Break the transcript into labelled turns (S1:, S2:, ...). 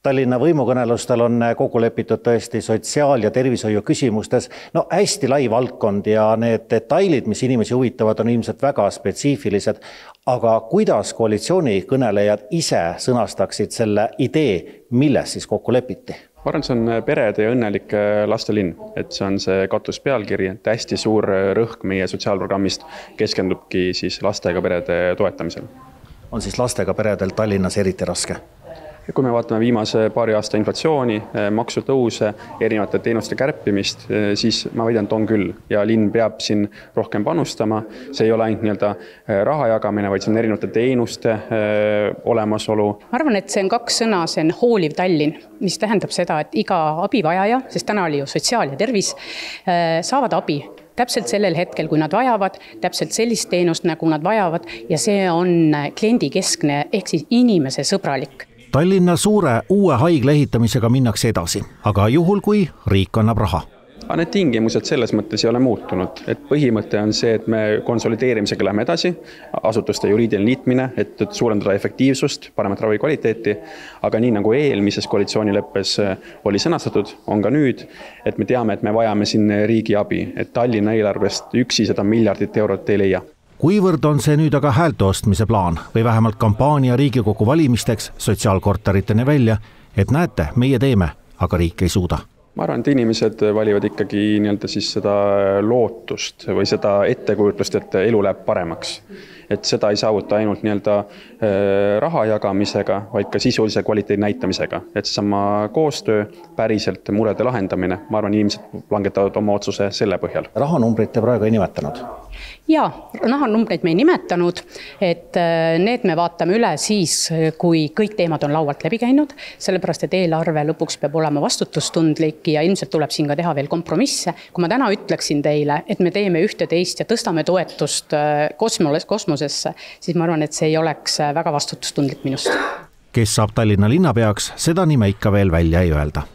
S1: Tallinna võimukõnelustel on kokku lepitud tõesti sotsiaal- ja tervishoiu küsimustes hästi lai valdkond ja need detailid, mis inimesi huvitavad, on ilmselt väga spetsiifilised. Aga kuidas koalitsiooni kõnelejad ise sõnastaksid selle idee, milles siis kokku lepiti?
S2: Ma arvan, see on perede ja õnnelike laste linn, et see on see katuspealkiri, et hästi suur rõhk meie sotsiaalprogrammist keskendubki siis lastega perede toetamisel.
S1: On siis lastega peredel Tallinnas eriti raske?
S2: Kui me vaatame viimase paari aasta inflatsiooni, maksutõuse, erinevate teenuste kärpimist, siis ma väidan, et on küll. Ja linn peab siin rohkem panustama. See ei ole ainult raha jagamine, vaid see on erinevate teenuste olemasolu.
S3: Ma arvan, et see on kaks sõna, see on hooliv Tallinn, mis tähendab seda, et iga abivajaja, sest täna oli ju sotsiaal- ja tervis, saavad abi täpselt sellel hetkel, kui nad vajavad, täpselt sellist teenust, nagu nad vajavad, ja see on kliendikeskne ehk siis inimese sõbralik.
S1: Tallinna suure uue haigla ehitamisega minnakse edasi, aga juhul kui riik annab raha.
S2: Need tingimused selles mõttes ei ole muutunud, et põhimõte on see, et me konsolideerimisega läheme edasi, asutuste juriidiline liitmine, et suurendada efektiivsust, paremat ravi kvaliteeti, aga nii nagu eelmises koalitsioonileppes oli sõnastatud, on ka nüüd, et me teame, et me vajame siin riigi abi, et Tallinna eelarvest üksi 100 miljardit eurot ei leia.
S1: Kuivõrd on see nüüd aga häälte ostmise plaan või vähemalt kampaania Riigikogu valimisteks sotsiaalkorteriteni välja, et näete, meie teeme, aga riik ei suuda?
S2: Ma arvan, et inimesed valivad ikkagi siis seda lootust või seda ettekujutlust, et elu läheb paremaks. Et seda ei saavuta ainult raha jagamisega, vaid ka sisulise kvaliteedi näitamisega. Et sama koostöö, päriselt murede lahendamine, ma arvan, inimesed langetavad oma otsuse selle põhjal.
S1: Rahanumbrit te praegu ei nimetanud?
S3: Jaa, rahanumbreid me ei nimetanud, et need me vaatame üle siis, kui kõik teemad on laualt läbi käinud, sellepärast, et eelarve lõpuks peab olema vastutustundlik ja ilmselt tuleb siin ka teha veel kompromisse. Kui ma täna ütleksin teile, et me teeme ühte teist ja tõstame toetust kosmosesse, siis ma arvan, et see ei oleks väga vastutustundlik minust.
S1: Kes saab Tallinna linnapeaks, seda nime ikka veel välja ei öelda.